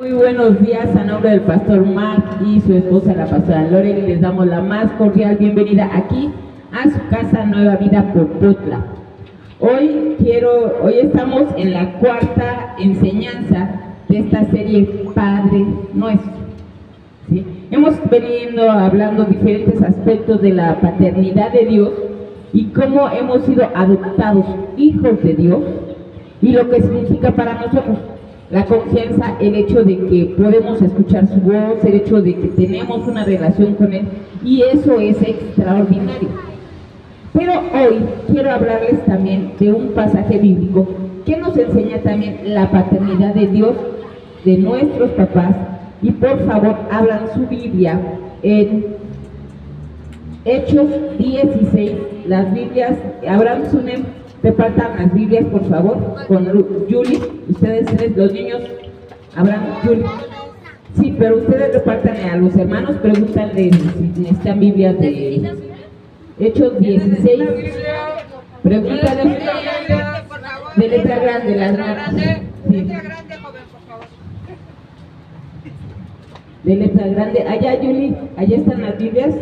Muy buenos días, a nombre del pastor Mark y su esposa la pastora Lorel, les damos la más cordial bienvenida aquí a su casa Nueva Vida Popotla. Hoy estamos en la cuarta enseñanza de esta serie Padre Nuestro, ¿sí? Hemos venido hablando diferentes aspectos de la paternidad de Dios y cómo hemos sido adoptados hijos de Dios y lo que significa para nosotros la confianza, el hecho de que podemos escuchar su voz, el hecho de que tenemos una relación con Él, y eso es extraordinario. Pero hoy quiero hablarles también de un pasaje bíblico que nos enseña también la paternidad de Dios, de nuestros papás, y por favor abran su Biblia en Hechos 16, las Biblias, abran su repartan las Biblias, por favor, con Julie. Ustedes tres, los niños, abran Julie. Sí, pero ustedes repartan a los hermanos, pregúntale si necesitan Biblias de Hechos 16. Pregúntale de letra grande, las manos. Sí. De letra grande. Allá, Julie, allá están las Biblias.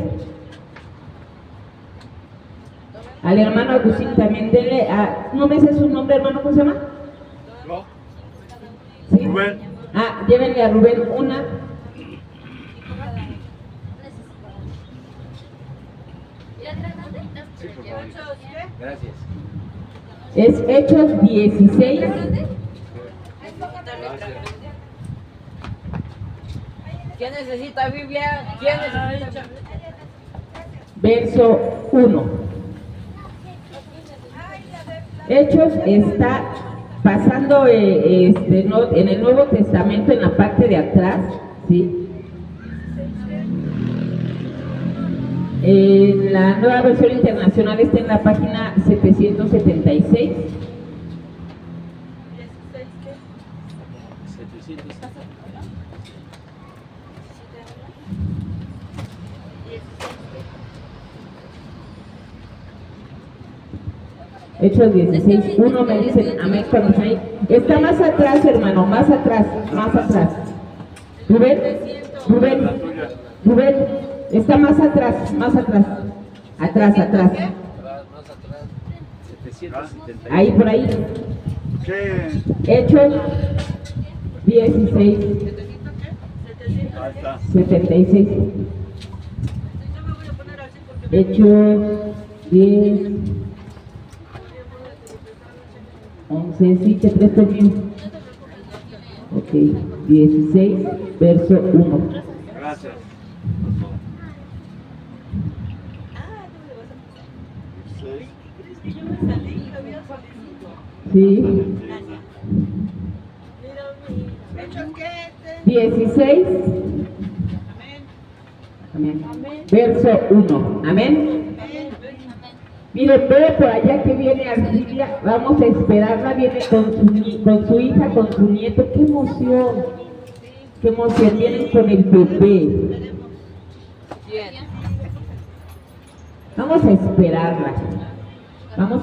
Al hermano Agustín también denle a... ¿No me sé su nombre, hermano? ¿Cómo se llama? No. ¿Sí? Rubén. Llévenle a Rubén una. Sí, por favor. Gracias. Es Hechos 16. ¿Quién necesita Biblia? ¿Quién necesita? Verso 1. Hechos está pasando en el Nuevo Testamento, en la parte de atrás, ¿sí? En la Nueva Versión Internacional está en la página 776. Hechos 16, 1 me dicen amén cuando está ahí. Está más atrás, hermano, más atrás, más atrás. Rubén, está más atrás, más atrás. Atrás. Más atrás. 770. Ahí por ahí. ¿Qué? Hechos 16, Ahí está. 76. Hechos 10, 11, sí, te presto mío. Ok, 16, verso 1. Gracias. Sí. 16. Amén. Verso 1. Amén. Miren, veo por allá que viene Arcilia, vamos a esperarla, viene con su hija, con su nieto, qué emoción, vienen con el bebé. Vamos a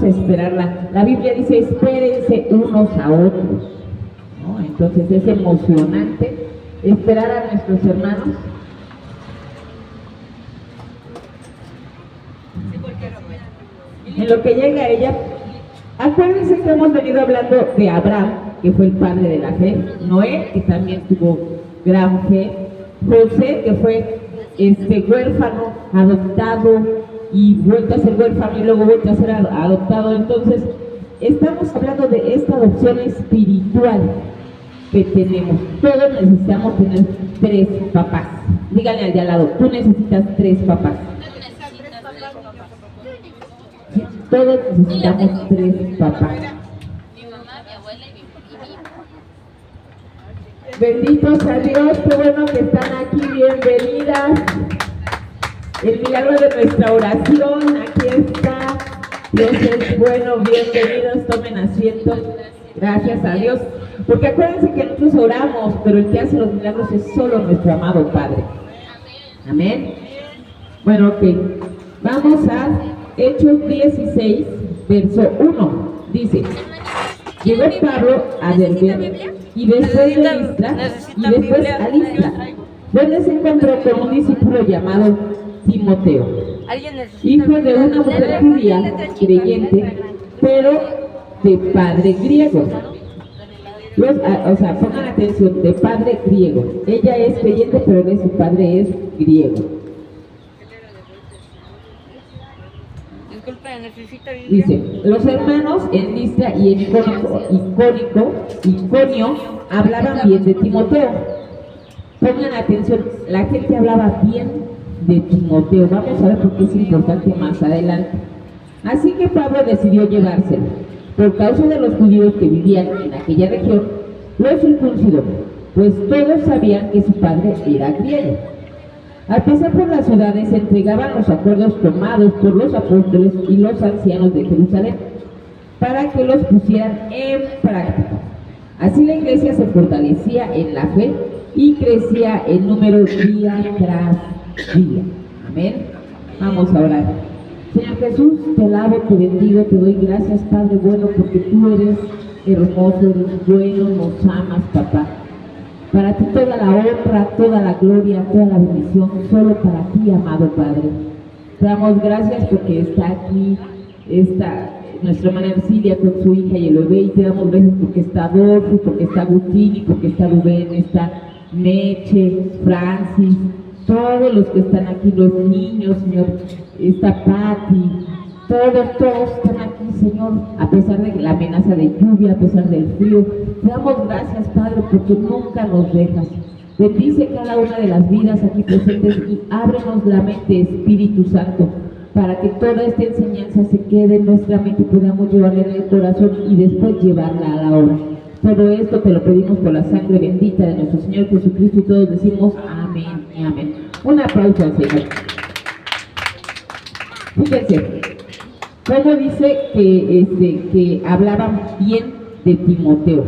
esperarla, la Biblia dice, espérense unos a otros, ¿no? Entonces es emocionante esperar a nuestros hermanos. En lo que llega ella, acuérdense que hemos venido hablando de Abraham, que fue el padre de la fe, Noé, que también tuvo gran fe, José, que fue huérfano, adoptado y vuelto a ser huérfano y luego vuelto a ser adoptado. Entonces, estamos hablando de esta adopción espiritual que tenemos. Todos necesitamos tener 3 papás. Díganle al de al lado, tú necesitas 3 papás. Todos necesitamos 3 papás. Mi mamá, mi abuela y mi Benditos a Dios, qué bueno que están aquí, bienvenidas. El milagro de nuestra oración, aquí está. Dios es bueno, bienvenidos, tomen asiento. Gracias a Dios. Porque acuérdense que nosotros oramos, pero el que hace los milagros es solo nuestro amado Padre. Amén. Bueno, ok. Vamos a Hechos 16, verso 1. Dice: llegó Pablo a Derbe y después de Listra, y después a Listra, donde se encontró con un discípulo llamado Timoteo, hijo de una mujer judía creyente, pero de padre griego. O sea, pongan atención, de padre griego. Ella es creyente, pero su padre es griego. Disculpe, necesita Biblia. Dice, los hermanos en Listra y en Iconio hablaban bien de Timoteo. Pongan atención, la gente hablaba bien de Timoteo. Vamos a ver por qué es importante más adelante. Así que Pablo decidió llevárselo. Por causa de los judíos que vivían en aquella región, lo circuncidó, pues todos sabían que su padre era griego. Al pasar por las ciudades se entregaban los acuerdos tomados por los apóstoles y los ancianos de Jerusalén para que los pusieran en práctica. Así la iglesia se fortalecía en la fe y crecía en número día tras día. Amén. Vamos a orar. Señor Jesús, te alabo, te bendigo, te doy gracias, Padre bueno, porque tú eres hermoso, eres bueno, nos amas, papá. Para ti toda la honra, toda la gloria, toda la bendición, solo para ti, amado Padre. Te damos gracias porque está aquí nuestra hermana Ercilia con su hija y el bebé, y te damos gracias porque está Adolfo, porque está Agustín, y porque está Rubén, está Meche, Francis, todos los que están aquí, los niños, Señor, está Patti, todos están aquí, Señor, a pesar de la amenaza de lluvia, a pesar del frío. Te damos gracias, Padre, porque nunca nos dejas. Bendice cada una de las vidas aquí presentes y ábrenos la mente, Espíritu Santo, para que toda esta enseñanza se quede en nuestra mente y podamos llevarla en el corazón y después llevarla a la obra. Todo esto te lo pedimos por la sangre bendita de nuestro Señor Jesucristo, y todos decimos amén y amén. Un aplauso al Señor. Fíjense, cómo dice que hablaban bien de Timoteo.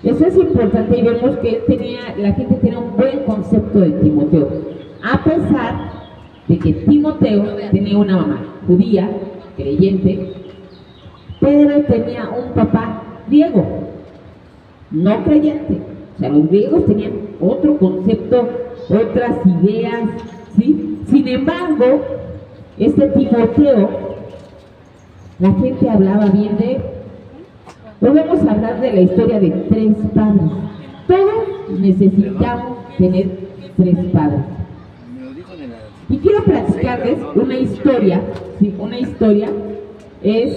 Eso es importante, y vemos que la gente tenía un buen concepto de Timoteo, a pesar de que Timoteo tenía una mamá judía, creyente, pero tenía un papá griego, no creyente. O sea, los griegos tenían otro concepto, otras ideas, ¿sí? Sin embargo, este Timoteo, la gente hablaba bien de él. Hoy vamos a hablar de la historia de 3 padres. Todos necesitamos tener 3 padres. Y quiero platicarles una historia, ¿sí? Una historia, es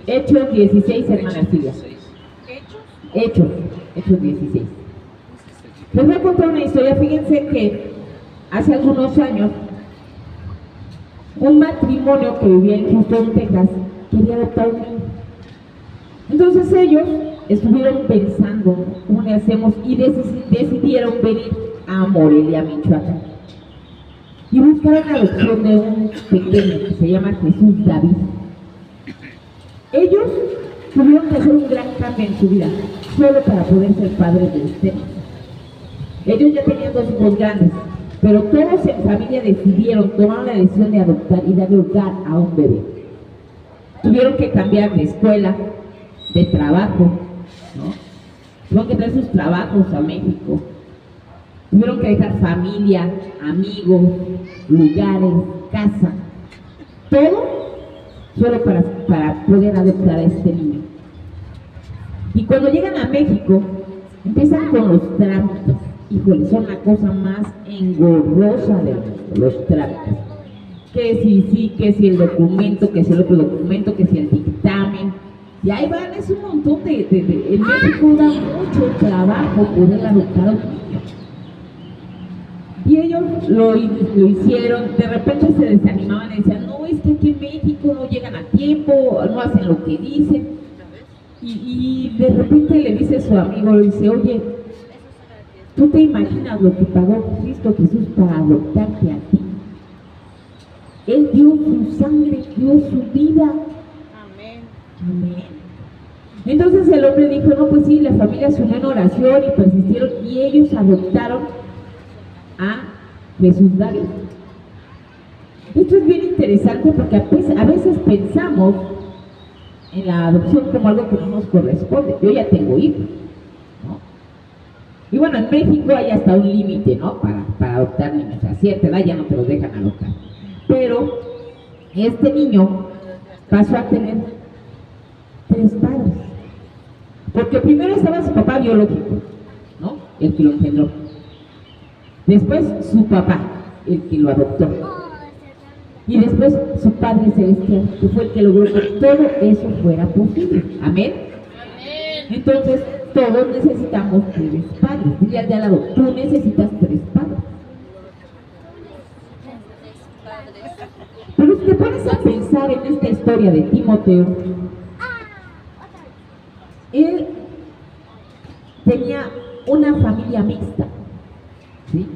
Hechos 16, hermana Silvia. Hechos 16. Les voy a contar una historia. Fíjense que hace algunos años, un matrimonio que vivía en Houston, Texas, quería adoptar un niño. Entonces ellos estuvieron pensando cómo le hacemos, y decidieron venir a Morelia, Michoacán, y buscaron la adopción de un pequeño que se llama Jesús David. Ellos tuvieron que hacer un gran cambio en su vida solo para poder ser padres de ustedes. Ellos ya tenían 2 hijos grandes, pero todos en familia tomaron la decisión de adoptar y darle hogar a un bebé. Tuvieron que cambiar de escuela, de trabajo, ¿no? Tuvieron que traer sus trabajos a México. Tuvieron que dejar familia, amigos, lugares, casa, todo solo para poder adoptar a este niño. Y cuando llegan a México, empiezan con los trámites. Híjole, son la cosa más engorrosa de los trámites. Que si el documento, que si el otro documento, que si el dictamen. Y ahí van, es un montón en México da mucho trabajo poder adoptar a un niño. Y ellos lo hicieron. De repente se desanimaban y decían, no, es que aquí en México no llegan a tiempo, no hacen lo que dicen. Y de repente le dice a su amigo, le dice, oye, ¿tú te imaginas lo que pagó Cristo Jesús para adoptarte a ti? Él dio su sangre, dio su vida. Amén. Amén. Entonces el hombre dijo, no, pues sí, la familia se unió en oración y persistieron, y ellos adoptaron a Jesús David. Esto es bien interesante porque a veces pensamos en la adopción como algo que no nos corresponde. Yo ya tengo hijos, ¿no? Y bueno, en México hay hasta un límite, ¿no? Para adoptar niños. A cierta edad ya no te los dejan adoptar. Pero este niño pasó a tener 3 padres. Porque primero estaba su papá biológico, ¿no? El que lo engendró. Después su papá, el que lo adoptó. Y después su Padre Celestial, que fue el que logró que todo eso fuera posible. Amén. Entonces, todos necesitamos 3 padres. Dile al de al lado, tú necesitas 3 padres. Pero si te pones a pensar en esta historia de Timoteo, él tenía una familia mixta, ¿sí?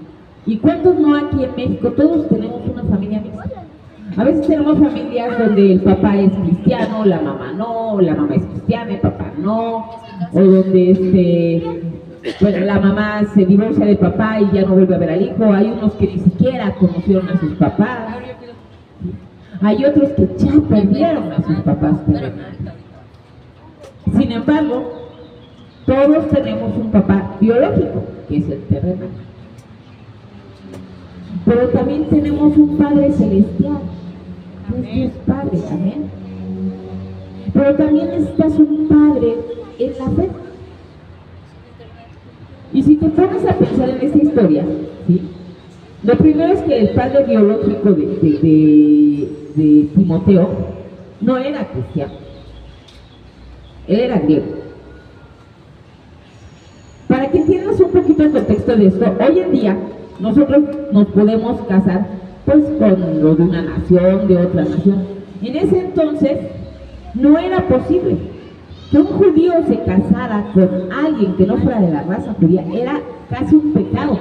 ¿Y cuántos no aquí en México? Todos tenemos una familia mixta. A veces tenemos familias donde el papá es cristiano, la mamá no, la mamá es cristiana, el papá no, o donde bueno, la mamá se divorcia del papá y ya no vuelve a ver al hijo. Hay unos que ni siquiera conocieron a sus papás. Hay otros que ya perdieron a sus papás terrenales. Sin embargo, todos tenemos un papá biológico, que es el terrenal. Pero también tenemos un Padre Celestial, que es Dios Padre, amén. Pero también necesitas un Padre en la fe. Y si te pones a pensar en esta historia, ¿sí? Lo primero es que el padre biológico de Timoteo no era cristiano, él era griego. Para que entiendas un poquito el contexto de esto, hoy en día nosotros nos podemos casar pues con lo de una nación, de otra nación. En ese entonces no era posible que un judío se casara con alguien que no fuera de la raza judía. Era casi un pecado.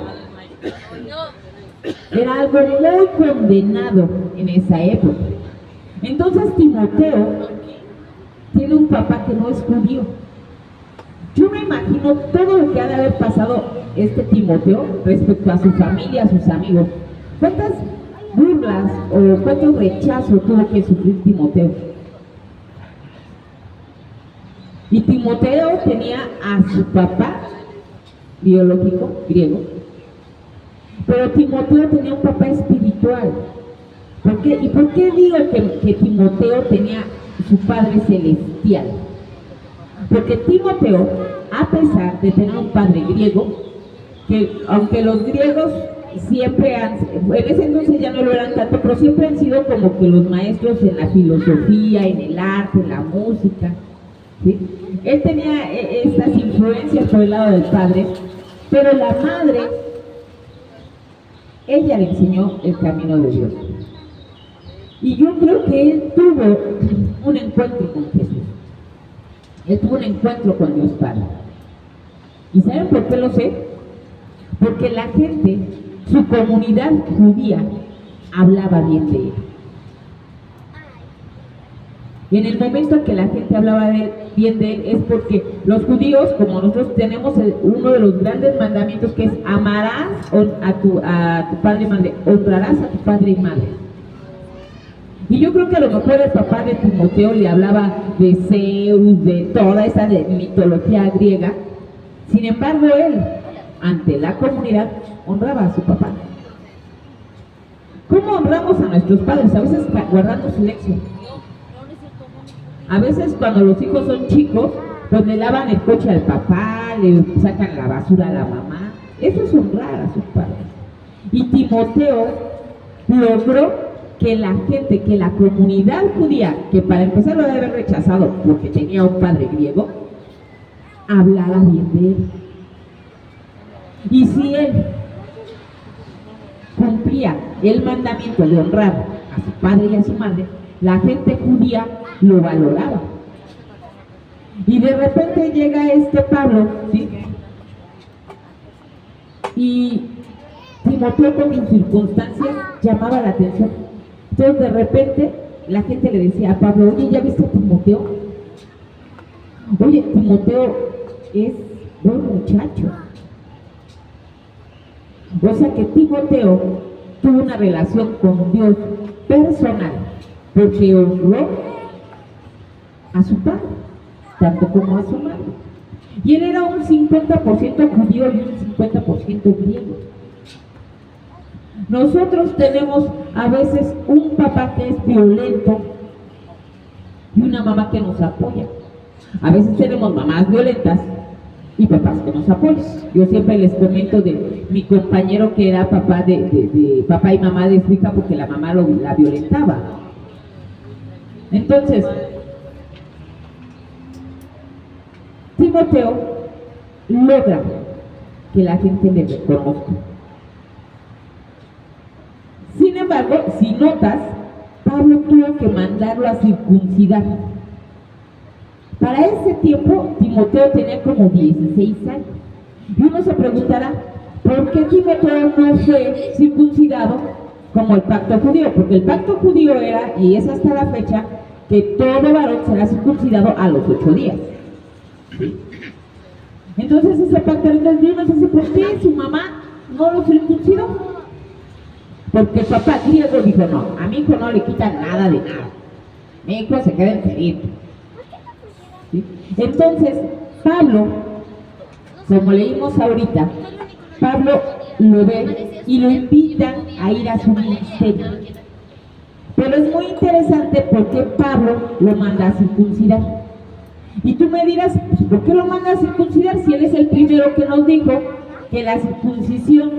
Era algo muy condenado en esa época. Entonces Timoteo tiene un papá que no es judío. Yo me imagino todo lo que ha de haber pasado este Timoteo respecto a su familia, a sus amigos. ¿Cuántas burlas o cuánto rechazo tuvo que sufrir Timoteo? Y Timoteo tenía a su papá biológico, griego, pero Timoteo tenía un papá espiritual. ¿Por qué? ¿Y por qué digo que Timoteo tenía su padre celestial? Porque Timoteo, a pesar de tener un padre griego, que aunque los griegos siempre han, en ese entonces ya no lo eran tanto, pero siempre han sido como que los maestros en la filosofía, en el arte, en la música, ¿sí? Él tenía estas influencias por el lado del padre, pero la madre, ella le enseñó el camino de Dios. Y yo creo que él tuvo un encuentro con Jesús. Él tuvo un encuentro con Dios Padre. ¿Y saben por qué lo sé? Porque la gente, su comunidad judía, hablaba bien de él. Y en el momento que la gente hablaba bien de él es porque los judíos, como nosotros tenemos uno de los grandes mandamientos, que es amarás a tu padre y madre, honrarás a tu padre y madre. Y yo creo que a lo mejor el papá de Timoteo le hablaba de Zeus, de toda esa mitología griega. Sin embargo, él, ante la comunidad, honraba a su papá. ¿Cómo honramos a nuestros padres? A veces guardando silencio. A veces cuando los hijos son chicos, pues le lavan el coche al papá, le sacan la basura a la mamá. Eso es honrar a sus padres. Y Timoteo logró que la gente, que la comunidad judía, que para empezar lo debe haber rechazado porque tenía un padre griego, hablara bien de él. Y si él cumplía el mandamiento de honrar a su padre y a su madre, la gente judía lo valoraba. Y de repente llega Pablo, ¿sí? Y Timoteo con sus circunstancias llamaba la atención. Entonces de repente la gente le decía a Pablo, oye, ¿ya viste a Timoteo? Oye, Timoteo es buen muchacho. O sea que Timoteo tuvo una relación con Dios personal, porque honró a su padre, tanto como a su madre. Y él era un 50% judío y un 50% griego. Nosotros tenemos a veces un papá que es violento y una mamá que nos apoya. A veces tenemos mamás violentas y papás que nos apoyan. Yo siempre les comento de mi compañero que era papá de papá y mamá de su hija porque la mamá la violentaba. Entonces, Timoteo logra que la gente le reconozca. Sin embargo, si notas, Pablo tuvo que mandarlo a circuncidar. Para ese tiempo, Timoteo tenía como 16 años. Y uno se preguntará, ¿por qué Timoteo no fue circuncidado como el pacto judío? Porque el pacto judío era, y es hasta la fecha, que todo varón será circuncidado a los 8 días. Entonces ese pacto entonces uno se dice, ¿por qué su mamá no lo circuncidó? Porque el papá griego dijo, no, a mi hijo no le quitan nada de nada. Mi hijo se queda enterito. ¿Sí? Entonces, Pablo, como leímos ahorita, Pablo lo ve y lo invitan a ir a su ministerio. Pero es muy interesante porque Pablo lo manda a circuncidar. Y tú me dirás, ¿por qué lo manda a circuncidar si él es el primero que nos dijo que la circuncisión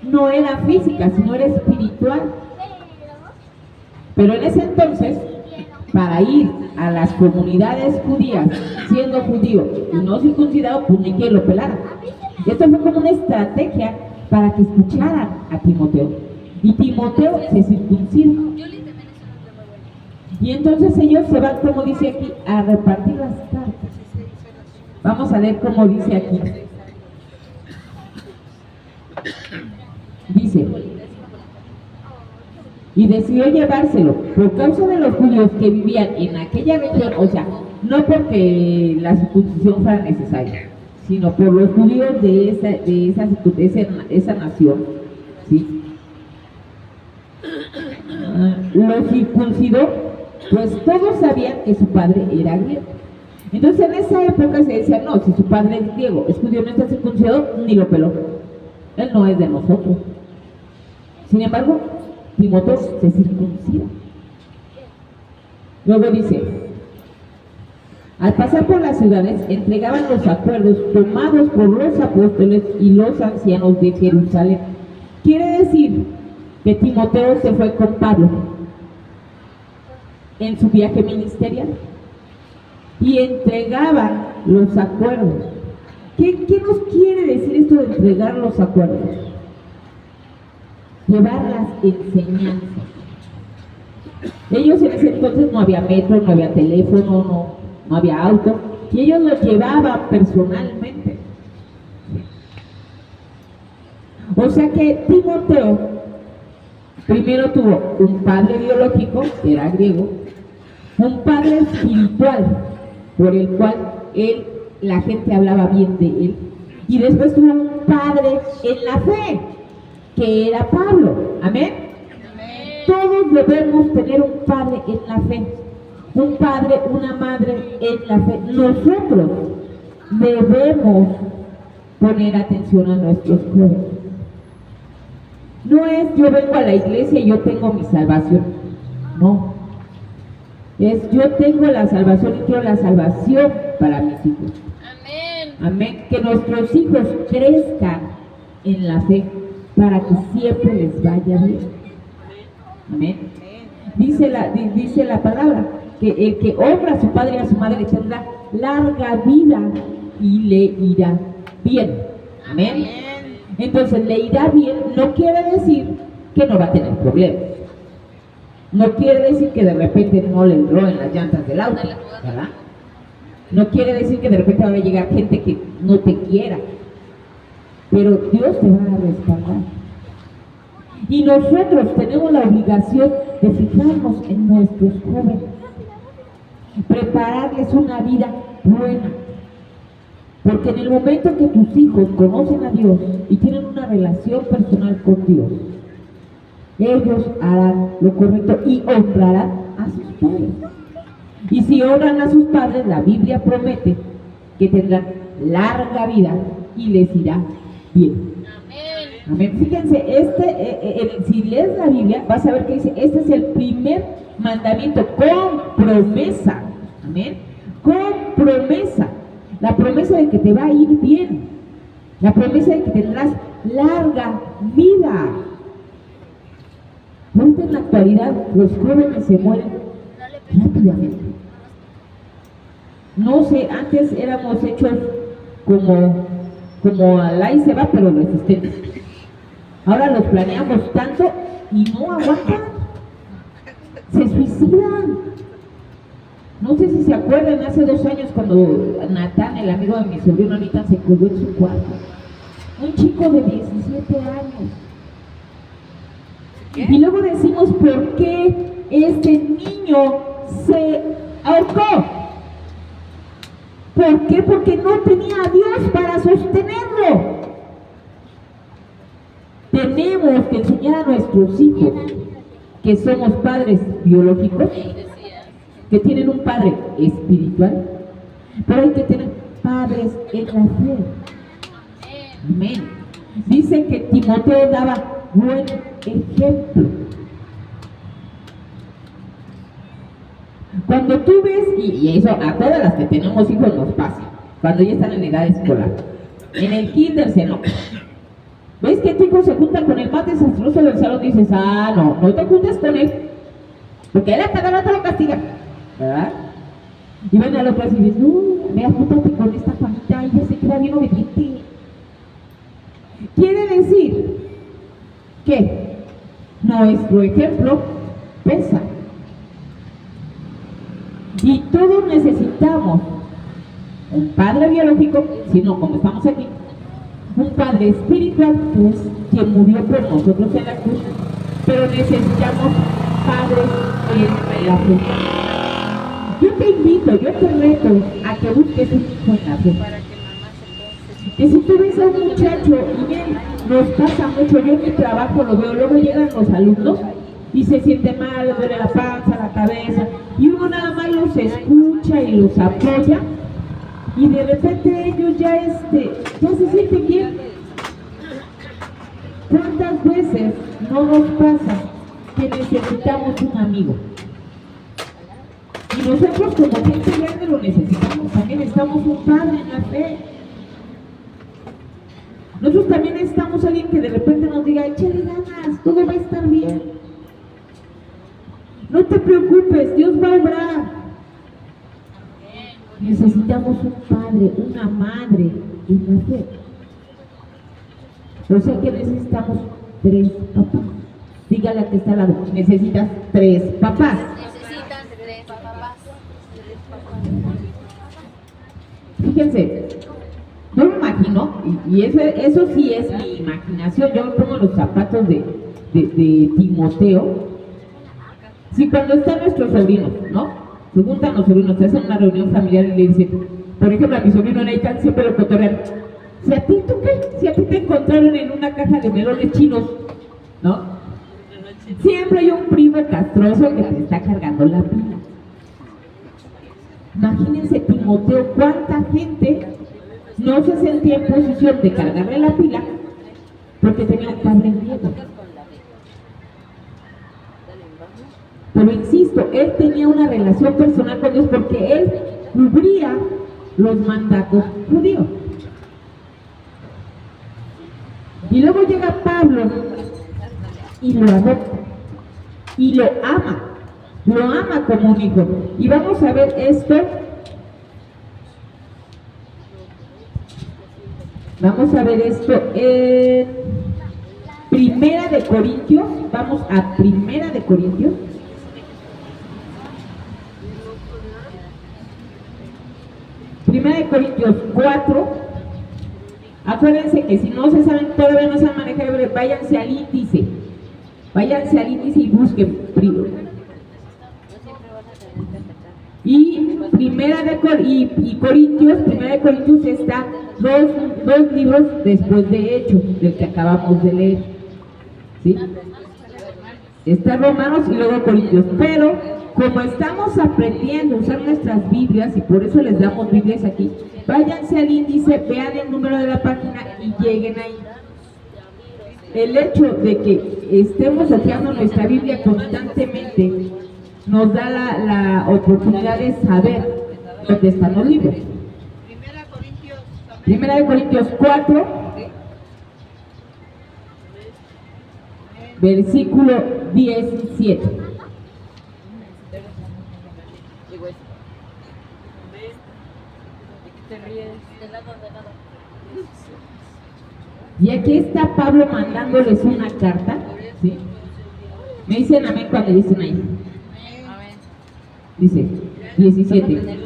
no era física, sino era espiritual? Pero en ese entonces, para ir a las comunidades judías, siendo judío y no circuncidado, pues ni quien lo pelara. Esto fue como una estrategia para que escucharan a Timoteo. Y Timoteo se circuncida. Y entonces ellos se van, como dice aquí, a repartir las cartas. Vamos a leer cómo dice aquí. Dice, y decidió llevárselo por causa de los judíos que vivían en aquella región, o sea, no porque la circuncisión fuera necesaria, sino por los judíos de esa nación, ¿sí? Lo circuncidó, pues todos sabían que su padre era griego. Entonces en esa época se decía, no, si su padre es griego, es judío, no está circuncidado, ni lo peló. Él no es de nosotros. Sin embargo, Timoteo se circuncida. Luego dice, al pasar por las ciudades, entregaban los acuerdos tomados por los apóstoles y los ancianos de Jerusalén. Quiere decir que Timoteo se fue con Pablo en su viaje ministerial y entregaban los acuerdos. ¿Qué nos quiere decir esto de entregar los acuerdos? Llevar las enseñanzas. Ellos en ese entonces no había metro, no había teléfono, no había auto, y ellos los llevaban personalmente. O sea que Timoteo primero tuvo un padre biológico, que era griego, un padre espiritual, por el cual la gente hablaba bien de él, y después tuvo un padre en la fe, que era Pablo. Amén. Todos debemos tener un padre en la fe, un padre, una madre en la fe. Nosotros debemos poner atención a nuestros jóvenes. No es yo vengo a la iglesia y yo tengo mi salvación. No. Es yo tengo la salvación y quiero la salvación para mis hijos. Amén. Amén. Que nuestros hijos crezcan en la fe para que siempre les vaya bien. Amén. Dice la palabra que el que honra a su padre y a su madre tendrá larga vida y le irá bien. Amén. Entonces, le irá bien no quiere decir que no va a tener problemas. No quiere decir que de repente no le entró en las llantas del auto, ¿verdad? No quiere decir que de repente va a llegar gente que no te quiera. Pero Dios te va a respaldar. Y nosotros tenemos la obligación de fijarnos en nuestros jóvenes, prepararles una vida buena. Porque en el momento que tus hijos conocen a Dios y tienen una relación personal con Dios, ellos harán lo correcto y honrarán a sus padres. Y si honran a sus padres, la Biblia promete que tendrán larga vida y les irá bien. Amén. Fíjense, si lees la Biblia, vas a ver que dice, este es el primer mandamiento con promesa. Amén. Con promesa. La promesa de que te va a ir bien. La promesa de que tendrás larga vida. Ahorita en la actualidad los jóvenes se mueren rápidamente. No sé, antes éramos hechos como al y se va, pero resistentes. Ahora los planeamos tanto y no aguantan. Se suicidan. No sé si se acuerdan, hace 2 años cuando Natán, el amigo de mi sobrino Anita, se colgó en su cuarto. Un chico de 17 años. ¿Qué? Y luego decimos, ¿por qué este niño se ahorcó? ¿Por qué? Porque no tenía a Dios para sostenerlo. Tenemos que enseñar a nuestros hijos que somos padres biológicos, que tienen un padre espiritual, pero hay que tener padres en la fe. Amén. Dicen que Timoteo daba buen ejemplo. Cuando tú ves, y eso a todas las que tenemos hijos nos pasa, cuando ya están en edad escolar, en el kinder se enoja. ¿Ves que tu hijo se junta con el más desastroso del salón? Dices, no te juntes con él, porque él a cada rato lo castiga, ¿verdad? Y ven a la otra y dices, no, vea, júntate con esta Juanita, ella se queda bien obediente. Quiere decir que nuestro ejemplo pesa. Y todos necesitamos un padre biológico, sino como estamos aquí, un padre espiritual, que es quien murió por nosotros en la cruz, pero necesitamos padres en la fe. Yo te invito, yo te reto a que busques un hijo en la fe. Que si tú ves a un muchacho, y bien, nos pasa mucho, yo en mi trabajo lo veo, luego llegan los alumnos y se siente mal, les duele la panza, la cabeza, y uno nada más los escucha y los apoya, y de repente ellos ya se sienten bien. ¿Cuántas veces no nos pasa que necesitamos un amigo? Y nosotros como gente grande lo necesitamos, también necesitamos un padre en la fe. Nosotros también necesitamos a alguien que de repente nos diga, échale ganas, todo va a estar bien. No te preocupes, Dios va a obrar. Necesitamos un padre, una madre en la fe. O sea que necesitamos 3 papás. Dígale a que está al lado, necesitas 3 papás. Necesitan 3 papás. Fíjense, yo me imagino, y eso sí es mi imaginación, yo me pongo los zapatos de Timoteo. Si cuando están nuestros sobrinos, ¿no? Se juntan los sobrinos, se hacen una reunión familiar y le dicen, por ejemplo, a mi sobrino Nathan siempre lo cotorrean, si a ti te encontraron en una caja de melones chinos, ¿no? Siempre hay un primo castroso que te está cargando la pila. Imagínense Timoteo, cuánta gente no se sentía en posición de cargarle la pila porque tenía un padre griego. Pero insisto, él tenía una relación personal con Dios porque él cubría los mandatos judíos. Y luego llega Pablo y lo adopta y lo ama como un hijo. Y vamos a ver esto. Vamos a ver esto en Primera de Corintios. Vamos a Primera de Corintios. Primera de Corintios 4. Acuérdense que si no se saben, todavía no saben manejar, váyanse al índice. Váyanse al índice y busquen. Y Primera de Corintios está dos libros después de Hechos, del que acabamos de leer. ¿Sí? Está Romanos y luego Corintios. Pero como estamos aprendiendo a usar nuestras Biblias y por eso les damos Biblias aquí, váyanse al índice, vean el número de la página y lleguen ahí. El hecho de que estemos hojeando nuestra Biblia constantemente nos da la oportunidad de saber dónde están los libros. Primera de Corintios 4, versículo 17. Y aquí está Pablo mandándoles una carta, ¿sí? Me dicen amén cuando dicen ahí. Dice 17.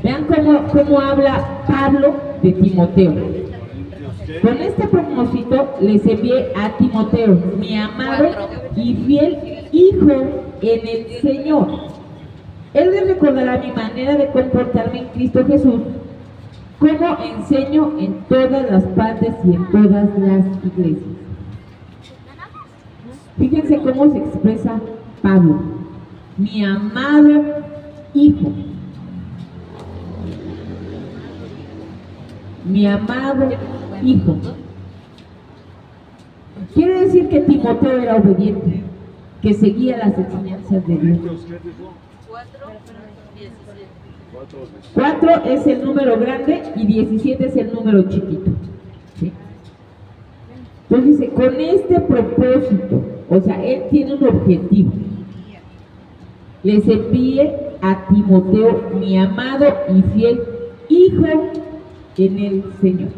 Vean cómo habla Pablo de Timoteo. Con este propósito les envié a Timoteo, mi amado y fiel hijo en el Señor. Él les recordará mi manera de comportarme en Cristo Jesús, como enseño en todas las partes y en todas las iglesias. Fíjense cómo se expresa Pablo, mi amado hijo. Mi amado hijo. Quiere decir que Timoteo era obediente, que seguía las enseñanzas de Dios. 4 es el número grande y 17 es el número chiquito, ¿sí? Entonces dice, con este propósito, o sea, él tiene un objetivo. Les envíe a Timoteo, mi amado y fiel hijo en el Señor.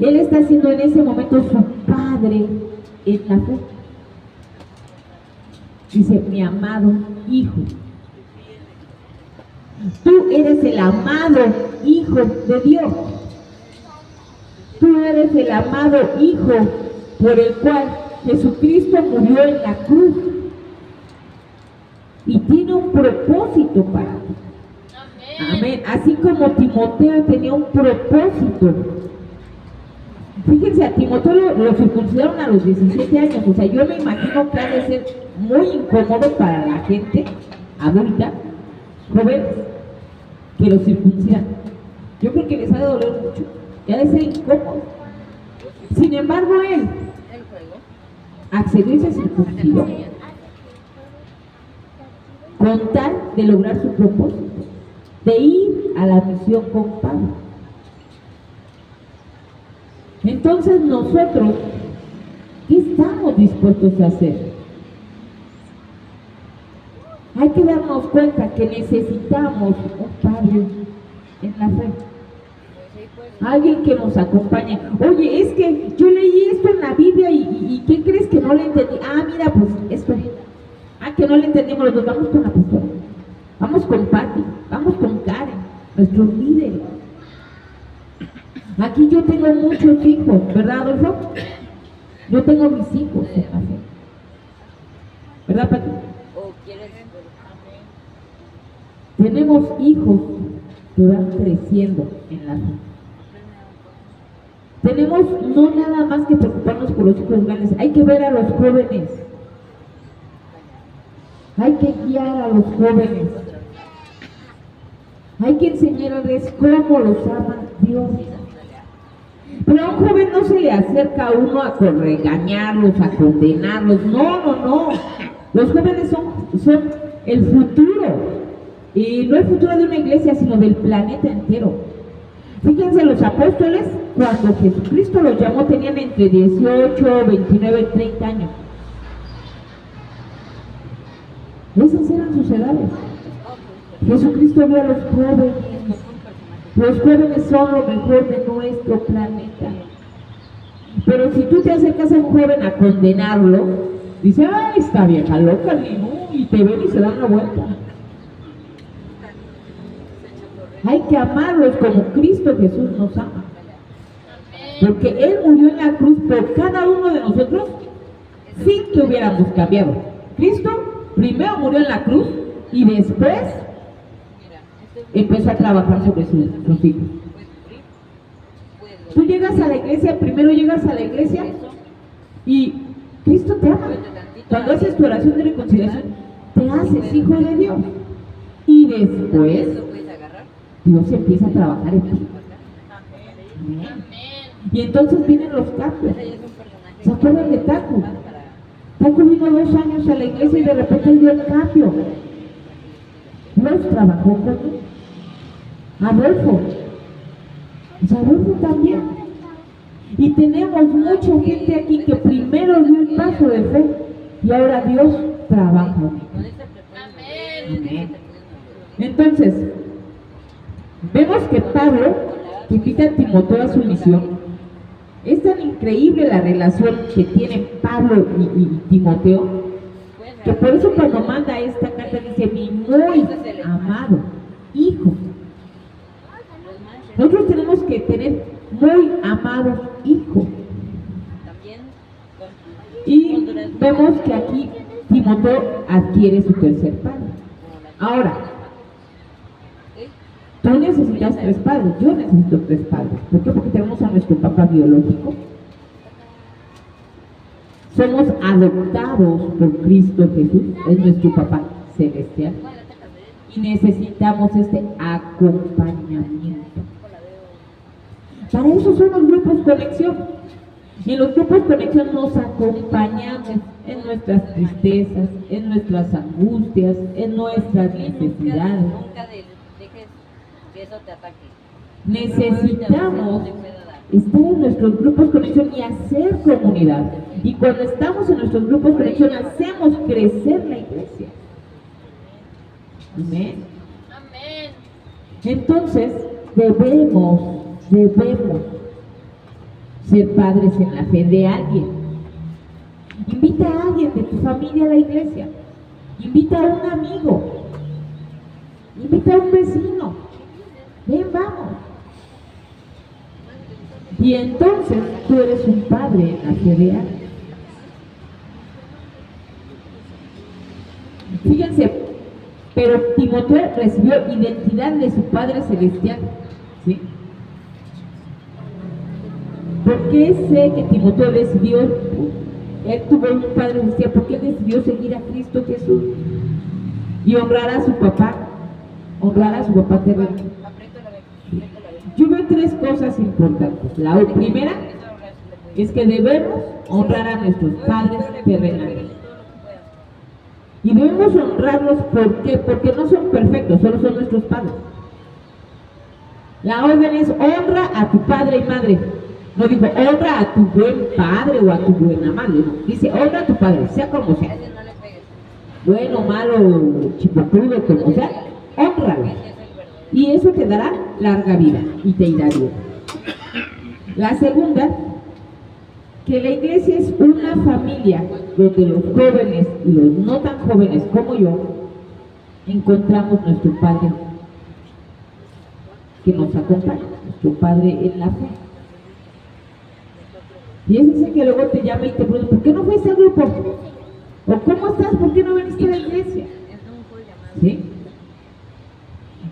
Él está siendo en ese momento su padre en la fe. Dice, mi amado hijo. Tú eres el amado hijo de Dios. Tú eres el amado hijo por el cual Jesucristo murió en la cruz. Y tiene un propósito para ti. Amén. Así como Timoteo tenía un propósito. Fíjense, a Timoteo lo circuncidaron a los 17 años. O sea, yo me imagino que ha de ser muy incómodo para la gente adulta, jóvenes, que lo circuncidan. Yo creo que les ha de doler mucho. Y ha de ser incómodo. Sin embargo, él accedió y se circuncidó con tal de lograr su propósito, de ir a la misión con Pablo. Entonces nosotros, ¿qué estamos dispuestos a hacer? Hay que darnos cuenta que necesitamos un padre en la fe, alguien que nos acompañe. Oye, es que yo leí esto en la Biblia y ¿qué crees que no le entendí? Ah, mira, pues esto. Que no le entendimos, los dos. Vamos con la pastora, vamos con Patti, vamos con Karen, nuestros líderes. Aquí yo tengo muchos hijos, ¿verdad, Adolfo? Yo tengo mis hijos en la fe, ¿verdad, Patti? Tenemos hijos que van creciendo en la fe. Tenemos no nada más que preocuparnos por los hijos grandes, hay que ver a los jóvenes. Hay que guiar a los jóvenes. Hay que enseñarles cómo los ama Dios. Pero a un joven no se le acerca a uno a regañarlos, a condenarlos. No. Los jóvenes son el futuro. Y no el futuro de una iglesia, sino del planeta entero. Fíjense, los apóstoles, cuando Jesucristo los llamó, tenían entre 18, 29 y 30 años. Esas eran sus edades. Jesucristo vio a los jóvenes. Los jóvenes son lo mejor de nuestro planeta. Pero si tú te acercas a un joven a condenarlo, dice, ay, está vieja loca, y te ven y se dan la vuelta. Hay que amarlos como Cristo Jesús nos ama. Porque Él murió en la cruz por cada uno de nosotros sin que hubiéramos cambiado. Cristo primero murió en la cruz y después empezó a trabajar sobre sus hijos. Tú llegas a la iglesia, primero llegas a la iglesia y Cristo te ama. Cuando haces tu oración de reconciliación, te haces hijo de Dios. Y después, Dios empieza a trabajar en ti. Amén. Y entonces vienen los cambios. ¿Se acuerdan de Taku? Taku vino 2 años a la iglesia y de repente él dio el cambio. Dios trabajó con él. Adolfo. Adolfo también. Y tenemos mucha gente aquí que primero dio el paso de fe y ahora Dios trabaja en él. Amén. Entonces, vemos que Pablo invita a Timoteo a su misión. Es tan increíble la relación que tienen Pablo y Timoteo, que por eso cuando manda esta carta dice, mi muy amado hijo. Nosotros tenemos que tener muy amados hijos. Y vemos que aquí Timoteo adquiere su tercer padre. Ahora, tú necesitas 3 padres, yo necesito 3 padres. ¿Por qué? Porque tenemos a nuestro papá biológico. Somos adoptados por Cristo Jesús, es nuestro papá celestial. Y necesitamos este acompañamiento. Para eso son los grupos conexión. Y en los grupos conexión nos acompañamos en nuestras tristezas, en nuestras angustias, en nuestras necesidades. Nunca dejes que eso te ataque. Necesitamos estar en nuestros grupos conexión y hacer comunidad. Y cuando estamos en nuestros grupos conexión hacemos crecer la iglesia. Amén. Amén. Entonces debemos ser padres en la fe de alguien. Invita a alguien de tu familia a la iglesia. Invita a un amigo. Invita a un vecino. Ven, vamos. Y entonces tú eres un padre en la fe de alguien. Fíjense, pero Timoteo recibió identidad de su Padre Celestial. ¿Sí? ¿Por qué sé que Timoteo decidió, él tuvo un Padre Celestial? Porque él decidió seguir a Cristo Jesús y honrar a su papá terrenal. Yo veo 3 cosas importantes. La primera es que debemos honrar a nuestros padres terrenales. Y debemos honrarlos, ¿por qué? Porque no son perfectos, solo son nuestros padres. La orden es honra a tu padre y madre. No digo honra a tu buen padre o a tu buena madre, no. Dice honra a tu padre, sea como sea. Bueno, malo, chipotudo, como sea, honralo. Y eso te dará larga vida y te irá bien. La segunda, que la iglesia es una familia donde los jóvenes y los no tan jóvenes como yo encontramos nuestro Padre que nos acompaña, nuestro Padre en la fe. Y ese es el que luego te llama y te pregunta, ¿por qué no fuiste al grupo? ¿O cómo estás? ¿Por qué no viniste a la iglesia? ¿Sí?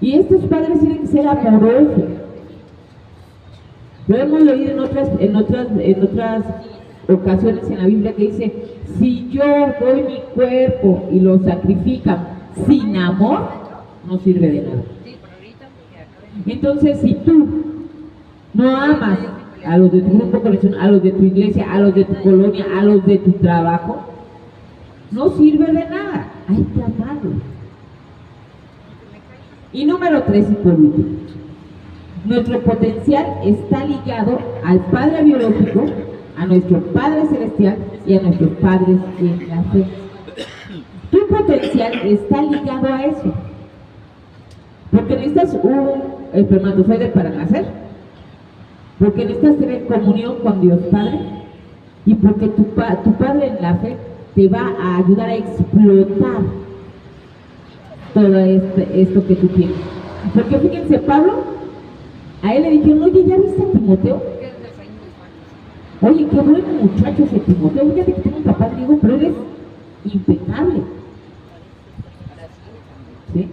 Y estos padres tienen que ser amorosos. Lo hemos leído en otras ocasiones en la Biblia que dice, si yo doy mi cuerpo y lo sacrifican sin amor, no sirve de nada. Entonces, si tú no amas a los de tu grupo de conexión, a los de tu iglesia, a los de tu colonia, a los de tu trabajo, no sirve de nada. Hay que amarlos. Y número 3 y por último, nuestro potencial está ligado al Padre biológico, a nuestro Padre celestial y a nuestros padres en la fe. Tu potencial está ligado a eso, porque necesitas un espermatozoide para nacer, porque necesitas tener comunión con Dios Padre y porque tu Padre en la fe te va a ayudar a explotar todo esto que tú tienes. Porque fíjense, Pablo, a él le dijeron, oye, ¿ya viste a Timoteo? Oye, qué buen muchacho ese Timoteo, fíjate que tiene un papá griego, pero él es impecable. ¿Sí?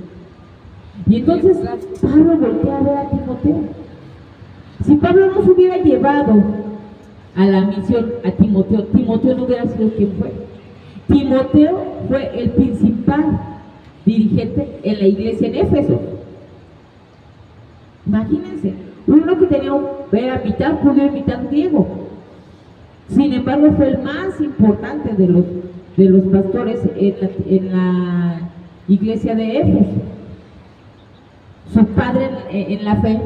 Y entonces Pablo voltea a ver a Timoteo. Si Pablo no se hubiera llevado a la misión a Timoteo, Timoteo no hubiera sido quien fue. Timoteo fue el principal principal dirigente en la iglesia en Éfeso. Imagínense, uno que era mitad judío y mitad griego. Sin embargo, fue el más importante de los pastores en la iglesia de Éfeso. Su padre en la fe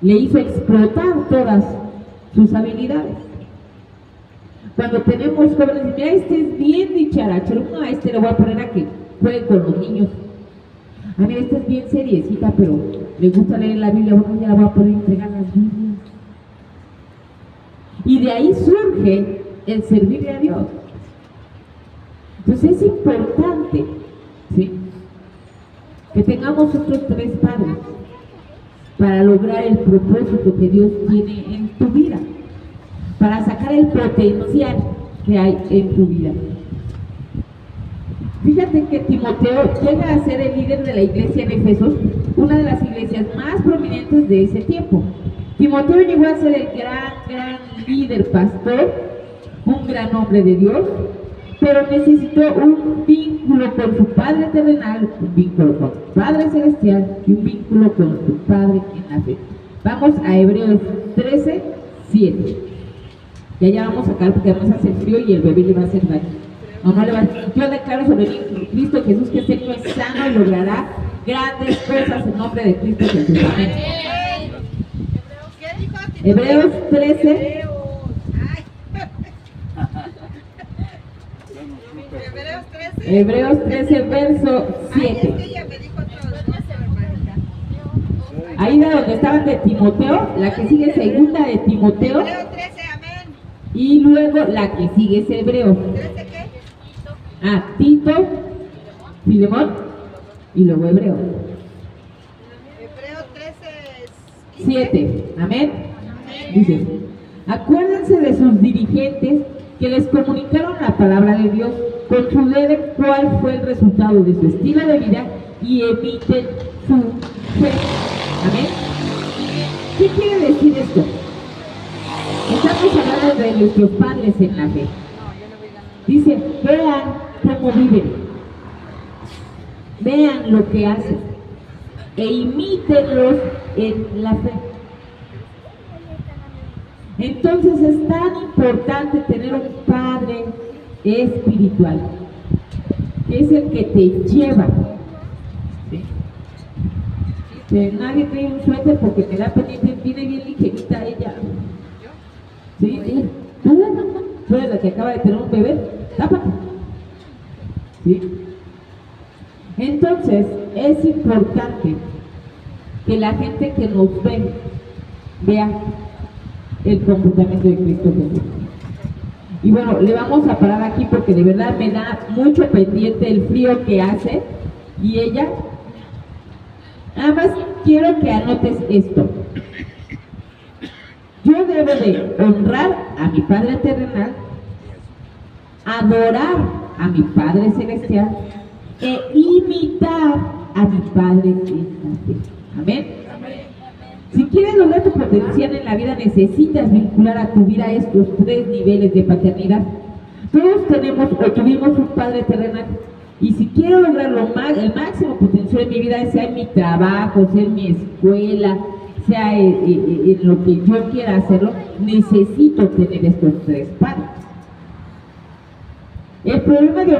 le hizo explotar todas sus habilidades. Cuando tenemos jóvenes, mira, este es bien dicharacho, no, a este le voy a poner a que juegue con los niños. A mí esta es bien seriecita, pero le gusta leer la Biblia, bueno, ya la voy a poder entregar las Biblias. Y de ahí surge el servirle a Dios. Entonces es importante, ¿sí?, que tengamos otros tres padres para lograr el propósito que Dios tiene en tu vida, para sacar el potencial que hay en tu vida. Fíjate que Timoteo llega a ser el líder de la iglesia en Efesos, una de las iglesias más prominentes de ese tiempo. Timoteo llegó a ser el gran líder, pastor, un gran hombre de Dios, pero necesitó un vínculo con su Padre terrenal, un vínculo con su Padre celestial y un vínculo con su Padre en la fe. Vamos a Hebreos 13, 7. Ya vamos a sacar porque además hace frío y el bebé le va a hacer daño. No le va a... Yo declaro sobre Cristo Jesús que este niño es sano y logrará grandes cosas en nombre de Cristo Jesús. Amén. Hebreos 13. Hebreos 13, verso 7. Ahí de donde estaban de Timoteo, la que sigue segunda de Timoteo. Y luego la que sigue es Hebreo. Tito, Filemón y luego Hebreo. Hebreo 13, 7. Amén. Dice, acuérdense de sus dirigentes que les comunicaron la palabra de Dios, consideren cuál fue el resultado de su estilo de vida y eviten su fe. Amén. ¿Qué quiere decir esto? Estamos hablando de nuestros padres en la fe. Dice, vean cómo viven, vean lo que hacen e imítenlos en la fe. Entonces es tan importante tener un padre espiritual, que es el que te lleva. ¿Sí? Que nadie trae un suéter porque me da pendiente, viene bien ligerita ella. ¿Sí? Tú eres la que acaba de tener un bebé, tápate. ¿Sí? Entonces es importante que la gente que nos ve vea el comportamiento de Cristo Jesús. Y bueno, le vamos a parar aquí porque de verdad me da mucho pendiente el frío que hace. Y ella, nada más quiero que anotes esto. Yo debo de honrar a mi Padre terrenal, adorar a mi Padre celestial e imitar a mi Padre celestial. Amén. Si quieres lograr tu potencial en la vida, necesitas vincular a tu vida estos tres niveles de paternidad. Todos tenemos o tuvimos un Padre terrenal. Y si quiero lograr el máximo potencial en mi vida, sea en mi trabajo, sea en mi escuela, sea en lo que yo quiera hacerlo, necesito tener estos tres padres. El problema de